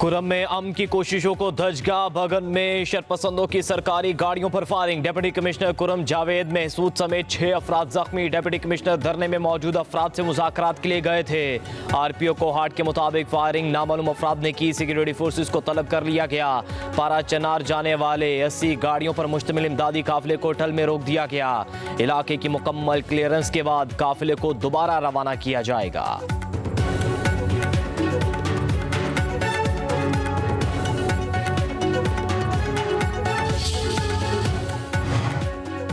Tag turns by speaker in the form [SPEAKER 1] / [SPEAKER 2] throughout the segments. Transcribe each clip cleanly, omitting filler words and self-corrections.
[SPEAKER 1] कुरम में अमन की कोशिशों को धजगा। भगन में शरपसंदों की सरकारी गाड़ियों पर firing. Deputy commissioner Kurram Javed Mahsud समेत 6 अफराद जख्मी। डिप्टी कमिश्नर धरने में मौजूद अफराद से मुज़ाकरात के लिए गए थे। आरपीओ कोहाट के मुताबिक फायरिंग नामालूम अफराद ने की। सिक्योरिटी फोर्सेस को तलब कर लिया गया। पारा चनार जाने वाले 80 गाड़ियों पर मुश्तमिल इमदादी काफिले को टल में रोक दिया गया। इलाके की मुकम्मल क्लियरेंस के बाद काफिले को दोबारा रवाना किया जाएगा।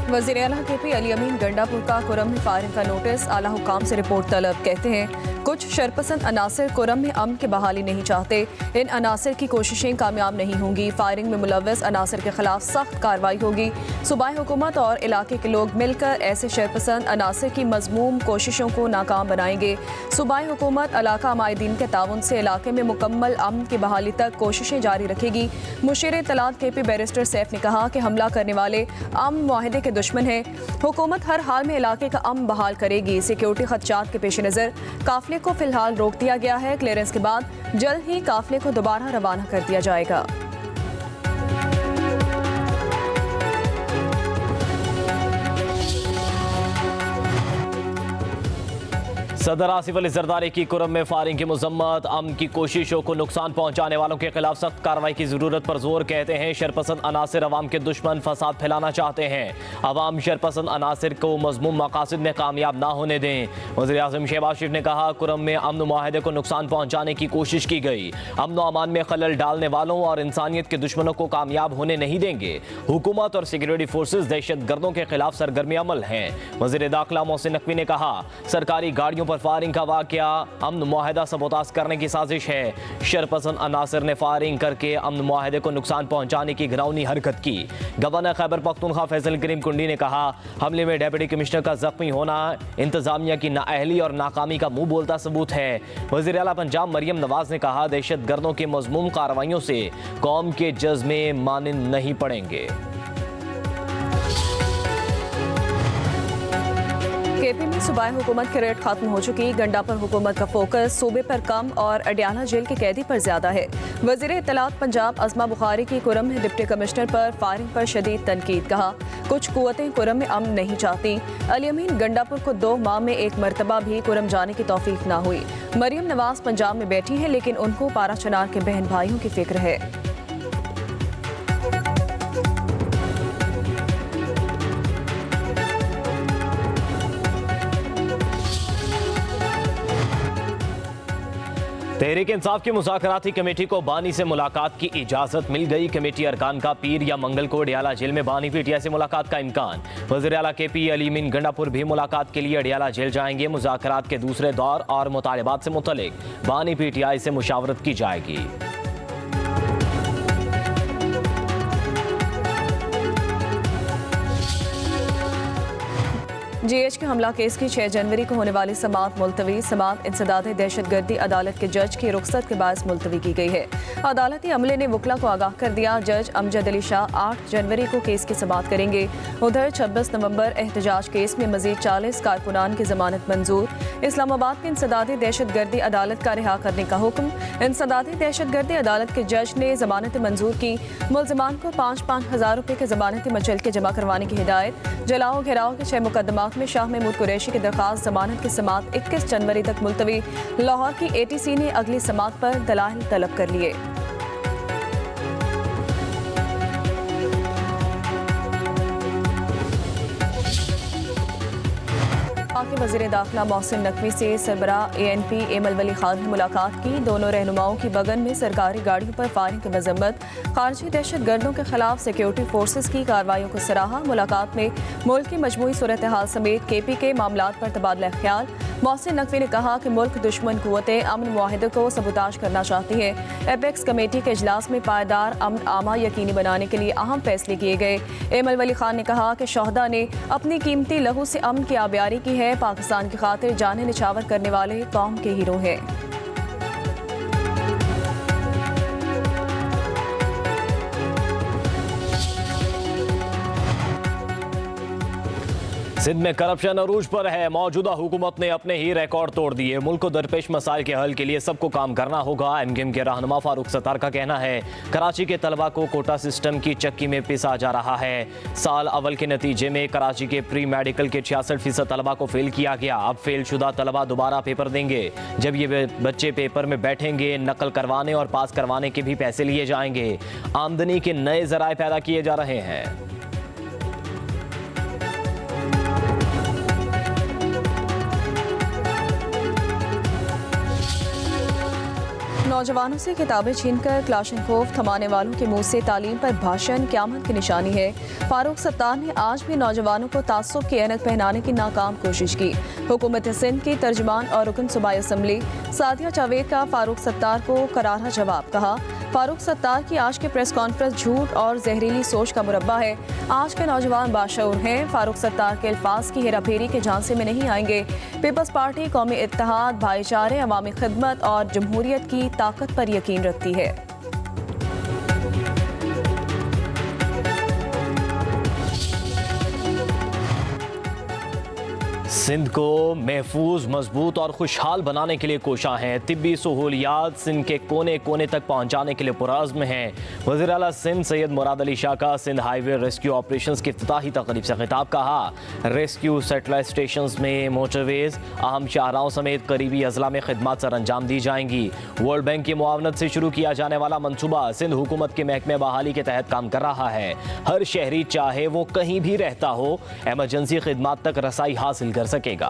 [SPEAKER 2] वज़ीर आला KP अली अमीन गंडापुर का कुरम में फायरिंग का नोटिस। आला हुकाम से रिपोर्ट तलब। कहते हैं कुछ शरपसंद अनासर कुरम में अमन की बहाली नहीं चाहते। इन अनासर की कोशिशें कामयाब नहीं होंगी। फायरिंग में मुलव्वस अनासर के खिलाफ सख्त कार्रवाई होगी। सूबाई हुकूमत और इलाके के लोग मिलकर ऐसे शरपसंद अनासर की मज़मूम कोशिशों को नाकाम बनाएंगे। सूबाई हुकूमत इलाका माहिदीन के ताउन से इलाके में मुकम्मल अमन की बहाली तक कोशिशें जारी रखेगी। मुशीर इत्तलात KP बैरिस्टर सैफ ने कहा कि हमला करने वाले अमन मुआहदे के दुश्मन है। हुकूमत हर हाल में इलाके का अमन बहाल करेगी। सिक्योरिटी खदशात के पेश नज़र काफिले को फिलहाल रोक दिया गया है। क्लियरेंस के बाद जल्द ही काफिले को दोबारा रवाना कर दिया जाएगा।
[SPEAKER 1] सदर आसिफ अली जरदारी की कुरम में फायरिंग की मजम्मत। अमन की कोशिशों को नुकसान पहुंचाने वालों के खिलाफ सख्त कार्रवाई की जरूरत पर जोर। कहते हैं शरपसंद अनासिर अवाम के दुश्मन, फसाद फैलाना चाहते हैं। अवाम शरपसंद अनासिर को मजमूम मकासद में कामयाब ना होने दें। वज़ीर आज़म शहबाज शरीफ ने कहा कुरम में अमन मुआहदे को नुकसान पहुंचाने की कोशिश की गई। अमन व अमान में खलल डालने वालों और इंसानियत के दुश्मनों को कामयाब होने नहीं देंगे। हुकूमत और सिक्योरिटी फोर्सेज दहशत गर्दों के खिलाफ सरगर्मी अमल हैं। वज़ीर दाखिला मोहसिन नकवी ने कहा सरकारी गाड़ियों फायरिंग का वाकया अमन मुआहदा सबोताज करने की साजिश है। शरपसंद अनासर ने फायरिंग करके अमन मुआहदे को नुकसान पहुंचाने की घिनौनी हरकत की। गवर्नर खैबर पख्तूनख्वा फैसल करीम कुंडी ने कहा हमले में डिप्टी कमिश्नर का जख्मी होना इंतजामिया की नाअहली और नाकामी का मुंह बोलता सबूत है। वज़ीर आला पंजाब मरियम नवाज ने कहा दहशत गर्दों की मजमूम कार्रवाइयों से कौम के जज्बे मानिंद नहीं पड़ेंगे।
[SPEAKER 2] KP में सूबाई हुकूमत की रेट खत्म हो चुकी। गंडापुर हुकूमत का फोकस सूबे पर कम और अडियाला जेल के कैदी पर ज्यादा है। वज़ीर इत्तलात पंजाब अज़मा बुखारी की कुरम में डिप्टी कमिश्नर पर फायरिंग पर शदीद तनकीद। कहा कुछ कुव्वतें कुरम में अमन नहीं चाहती। अली अमीन गंडापुर को 2 माह में एक मरतबा भी कुरम जाने की तौफीक ना हुई। मरियम नवाज पंजाब में बैठी हैं लेकिन उनको पारा चनार के बहन भाइयों की फिक्र है।
[SPEAKER 1] तहरीक इंसाफ की मुज़ाकराती कमेटी को बानी से मुलाकात की इजाज़त मिल गई। कमेटी अरकान का पीर या मंगल को अडियाला जेल में बानी PTI से मुलाकात का इम्कान। वज़ीर आला KP अली अमीन गंडापुर भी मुलाकात के लिए अडियाला जेल जाएंगे। मुज़ाकरात के दूसरे दौर और मुतालबात से मुतल्लिक बानी PTI से मुशावरत की जाएगी।
[SPEAKER 2] GH के हमला केस की 6 जनवरी को होने वाली समाअत मुलतवी। समाअत इंसदाद दहशतगर्दी अदालत के जज की रुख्सत के बायस मुलतवी की गई है। अदालती अमले ने वकला को आगाह कर दिया। जज अमजद अली शाह 8 जनवरी को केस की समाअत करेंगे। उधर 26 नवंबर एहतजाज केस में मजीद 40 कारकुनान की जमानत मंजूर। इस्लामाबाद की इंसदादी दहशतगर्दी अदालत का रिहा करने का हुक्म। इंसदादी दहशतगर्दी अदालत के जज ने जमानत मंजूर की। मुलजमान को 5-5 हज़ार रुपये के जमानती मचलके जमा करवाने की हिदायत। जलाओ घेराव के 6 मुकदमात में शाह महमूद कुरैशी की दरखास्त जमानत की समाअत 21 जनवरी तक मुलतवी। लाहौर की ATC ने अगली समाअत पर दलाइल तलब कर लिए। के वज़ीर दाखिला मोहसिन नकवी से सरबरा ANP एमल वली खान ने मुलाकात की। दोनों रहनुमाओं की बगन में सरकारी गाड़ियों पर फायरिंग की मजम्मत। खारजी दहशत गर्दों के खिलाफ सिक्योरिटी फोर्सेज की कार्रवाइयों को सराहा। मुलाकात में मुल्क की मजमूई सूरत हाल समेत KP के मामलात पर तबादला ख्याल। मोहसिन नकवी ने कहा कि मुल्क दुश्मन कुव्वतें अमन मुआहदे को सबूताज करना चाहती है। एपेक्स कमेटी के इजलास में पायदार अमन आमा यकीनी बनाने के लिए अहम फैसले किए गए। एमल वली खान ने कहा कि शोहदा ने अपनी कीमती लहू से अमन की आबियारी की है। पाकिस्तान की खातिर जाने निछावर करने वाले कौम के हीरो हैं।
[SPEAKER 1] सिंध में करप्शन अरूज पर है। मौजूदा हुकूमत ने अपने ही रिकॉर्ड तोड़ दिए। मुल्क को दरपेश मसाइल के हल के लिए सबको काम करना होगा। एमक्यूएम के रहनुमा फारूक सत्तार का कहना है कराची के तलबा को कोटा सिस्टम की चक्की में पिसा जा रहा है। साल अव्वल के नतीजे में कराची के प्री मेडिकल के 66% तलबा को फेल किया गया। अब फेल शुदा तलबा दोबारा पेपर देंगे। जब ये बच्चे पेपर में बैठेंगे नकल करवाने और पास करवाने के भी पैसे लिए जाएंगे। आमदनी के नए जराए पैदा किए जा रहे हैं।
[SPEAKER 2] नौजवानों से किताबें छीनकर क्लाशनकोफ थमाने वालों के मुंह से तालीम पर भाषण क़यामत की निशानी है। फारूक सत्तार ने आज भी नौजवानों को तासुब की ऐनक पहनाने की नाकाम कोशिश की। हुकूमत सिंध की तर्जुमान और रुकन सूबाई असम्बली सादिया जावेद का फारूक सत्तार को करारा जवाब कहा। फारूक सत्तार की आज की प्रेस कॉन्फ्रेंस झूठ और जहरीली सोच का मुरब्बा है। आज के नौजवान बाशऊर हैं। फारूक सत्तार के अल्फाज की हेराफेरी के झांसे में नहीं आएंगे। पीपल्स पार्टी कौमी इत्तेहाद, भाईचारे, अवामी खिदमत और जमहूरियत की ताकत पर यकीन रखती है।
[SPEAKER 1] सिंध को महफूज, मजबूत और खुशहाल बनाने के लिए कोशा हैं। तिब्बी सहूलियात सिंध के कोने कोने तक पहुंचाने के लिए पुरअज़्म हैं। वज़ीर आला सिंध सैयद मुराद अली शाह का सिंध हाईवे रेस्क्यू ऑपरेशंस की इफ्तिताही तक़रीब से खिताब। कहा रेस्क्यू सेटेलाइट स्टेशंस में मोटरवेज, अहम शाहराहों समेत करीबी अजला में खिदमात सर अंजाम दी जाएंगी। वर्ल्ड बैंक की मुआवनत से शुरू किया जाने वाला मनसूबा सिंध हुकूमत के महकमे बहाली के तहत काम कर रहा है। हर शहरी चाहे वो कहीं भी रहता हो एमरजेंसी खिदमात तक रसाई हासिल कर सकेगा।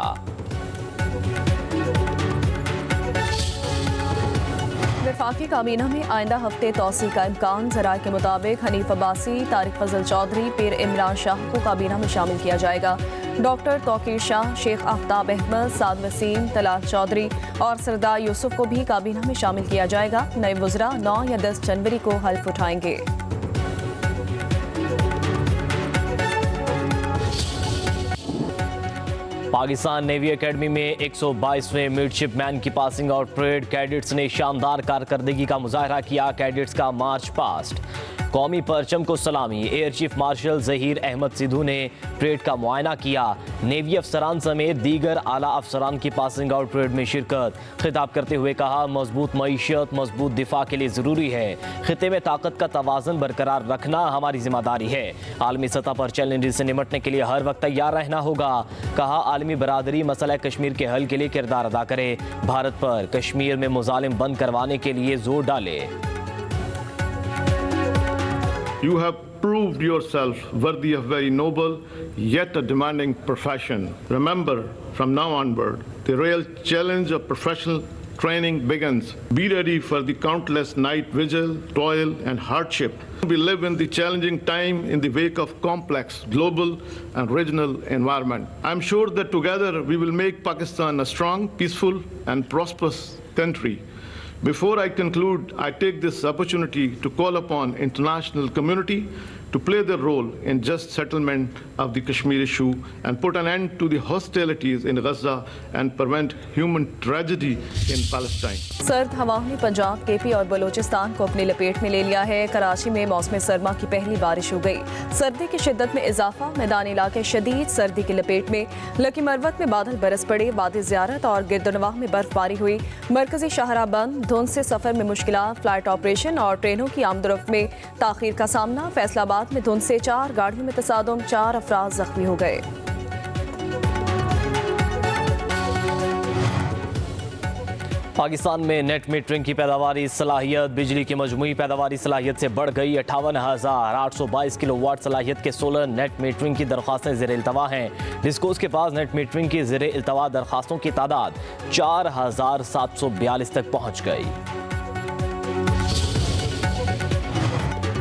[SPEAKER 2] वफाकी काबीना में आइंदा हफ्ते तौसी का इम्कान। ज़राए के मुताबिक हनीफ अब्बासी, तारिक फजल चौधरी, पीर इमरान शाह को काबीना में शामिल किया जाएगा। डॉक्टर तौकीर शाह, शेख आफ्ताब अहमद, साद वसीम, तलाल चौधरी और सरदार यूसुफ को भी काबीना में शामिल किया जाएगा। नए वज़रा 9 या 10 जनवरी को हल्फ उठाएंगे।
[SPEAKER 1] पाकिस्तान नेवी एकेडमी में 122वें मिडशिपमैन की पासिंग आउट परेड। कैडेट्स ने शानदार कारकर्दगी का मुजाहरा किया। कैडेट्स का मार्च पास्ट, कौमी परचम को सलामी। Air chief marshal Zaheer Ahmed Sidhu ने परेड का मुआयना किया। नेवी अफसरान समेत दीगर आला अफसरान की पासिंग आउट परेड में शिरकत। खिताब करते हुए कहा मजबूत मईशत मजबूत दिफा के लिए ज़रूरी है। खिते में ताकत का तवाज़न बरकरार रखना हमारी जिम्मेदारी है। आलमी सतह पर चैलेंजेस से निपटने के लिए हर वक्त तैयार रहना होगा। कहा आलमी बरादरी मसला कश्मीर के हल के लिए किरदार अदा करे। भारत पर कश्मीर में मुजालिम बंद करवाने के लिए जोर डाले।
[SPEAKER 3] You have proved yourself worthy of very noble yet a demanding profession. Remember, from now onward, the real challenge of professional training begins. Be ready for the countless night vigil, toil, and hardship. We live in the challenging time in the wake of complex global and regional environment. I'm sure that together we will make Pakistan a strong, peaceful, and prosperous country. Before I conclude, I take this opportunity to call upon international community to play their role in just settlement of the Kashmir issue and put an end to the hostilities in Gaza and prevent human tragedy in Palestine.
[SPEAKER 2] सर्द हवाओं ने Punjab, KP और बलूचिस्तान को अपनी लपेट में ले लिया है। कराची में मौसम सरमा की पहली बारिश हो गई। सर्दी की शिद्दत में इजाफा, मैदानी इलाके शदीद सर्दी की लपेट में। लकी मरवत में बादल बरस पड़े। वादी ज़ियारत और गिरदनवाह में बर्फबारी हुई। मरकजी शाहरा बंद, धुंध से सफर में मुश्किलात, फ्लाइट ऑपरेशन और ट्रेनों की आमदरफ्त में ताखीर का सामना। फैसलाबाद में धुंध से 4 गाड़ियों में तसादुम, 4 अफराद जख्मी हो गए।
[SPEAKER 1] पाकिस्तान में नेट मीटरिंग की पैदावारी सलाहियत बिजली की मजमूई पैदावारी सलाहियत से बढ़ गई। 58,822 किलोवाट सलाहियत के सोलर नेट मीटरिंग की दरख्वास्तें ज़ेर इल्तवा हैं। डिस्कोस के पास नेट मीटरिंग की ज़ेर इल्तवा दरख्वास्तों की तादाद 4,742 तक पहुँच गई।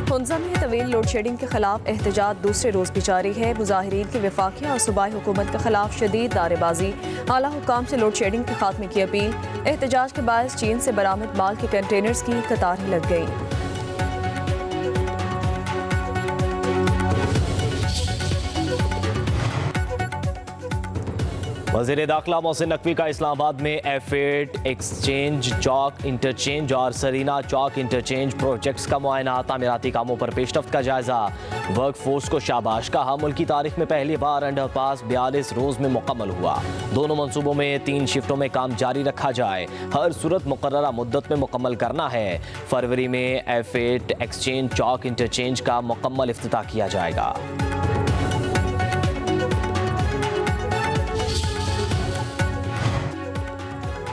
[SPEAKER 2] हुंजा में तवील लोड शेडिंग के खिलाफ एहतजाज दूसरे रोज भी जारी है। मुजाहिरीन की वफाकी और सूबाई हुकूमत के खिलाफ शदीद नारेबाजी। आला हुक्काम से लोड शेडिंग के खात्मे की अपील। एहतजाज के बायस चीन से बरामद माल के कंटेनर्स की कतारें लग गई।
[SPEAKER 1] वज़ीर दाखिला मोहसिन नकवी का इस्लामाबाद में F8 एक्सचेंज चौक इंटरचेंज और सरीना चौक इंटरचेंज प्रोजेक्ट्स का मुआयना, तामीराती कामों पर पेशरफ्त का जायजा। वर्क फोर्स को शाबाश कहा, मुल्क की तारीख में पहली बार अंडरपास 42 रोज में मुकम्मल हुआ। दोनों मंसूबों में 3 शिफ्टों में काम जारी रखा जाए, हर सूरत मुकर्ररा मुद्दत में मुकम्मल करना है। फरवरी में F8 एक्सचेंज चौक इंटरचेंज का मुकम्मल इफ्तिताह किया जाएगा।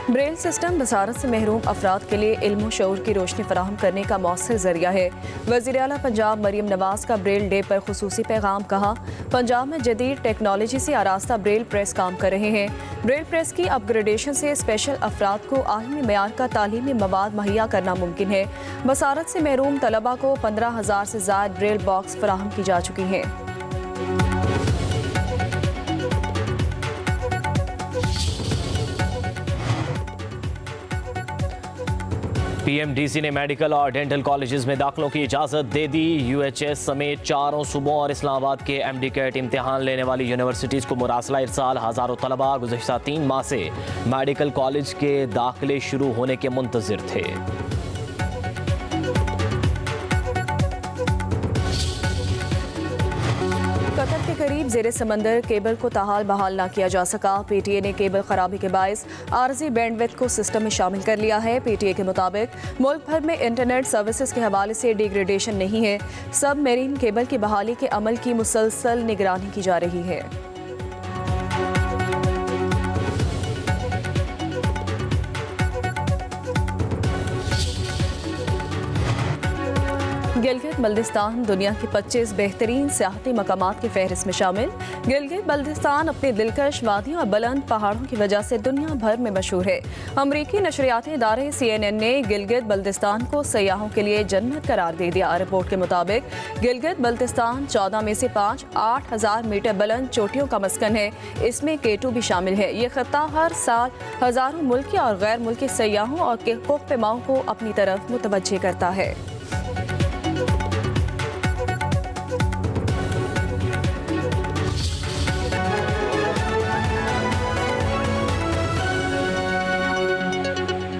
[SPEAKER 2] ब्रेल सिस्टम बसारत से महरूम अफराद के लिए इल्म शऊर की रोशनी फराहम करने का मौसर जरिया है। वज़ीर आला पंजाब मरीम नवाज का ब्रेल डे पर खुसूसी पैगाम, कहा पंजाब में जदीद टेक्नोलॉजी से आरास्ता ब्रेल प्रेस काम कर रहे हैं। ब्रेल प्रेस की अपग्रेडेशन से स्पेशल अफराद को आलमी मेयार का तालीमी मवाद मुहैया करना मुमकिन है। बसारत से महरूम तलबा को 15,000 से ज़ायद ब्रेल बॉक्स फराहम की जा चुकी हैं।
[SPEAKER 1] PMDC ने मेडिकल और डेंटल कॉलेजेस में दाखिलों की इजाज़त दे दी। UHS समेत 4 सूबों और इस्लामाबाद के MD-CAT इम्तिहान लेने वाली यूनिवर्सिटीज़ को मुरासला इरसाल। हज़ारों तलबा गुज़श्ता 3 माह से मेडिकल कॉलेज के दाखिले शुरू होने के मुंतज़िर थे।
[SPEAKER 2] कतर के करीब ज़ेरे समंदर केबल को ताहाल बहाल ना किया जा सका। PTA ने केबल खराबी के बायस आरजी बैंडविड्थ को सिस्टम में शामिल कर लिया है। PTA के मुताबिक मुल्क भर में इंटरनेट सर्विसेज के हवाले से डिग्रेडेशन नहीं है। सब मेरीन केबल की बहाली के अमल की मुसलसल निगरानी की जा रही है। गिलगित बल्तिस्तान दुनिया की 25 बेहतरीन सियाहती मकामात की फहरिस्त में शामिल। गिलगित बल्तिस्तान अपने दिलकश वादियों और बुलंद पहाड़ों की वजह से दुनिया भर में मशहूर है। अमरीकी नशरियाती इदारे CNN ने गिलगित बल्तिस्तान को सयाहों के लिए जन्नत करार दे दिया। रिपोर्ट के मुताबिक गिलगित बल्तिस्तान 14 में से 5 8,000 मीटर बुलंद चोटियों का मस्कन है। इसमें K2 भी शामिल है। ये खत्ता हर साल हज़ारों मुल्की और गैर मुल्की सयाहों और कोक पेमाओं को अपनी तरफ मुतवज्जे करता है।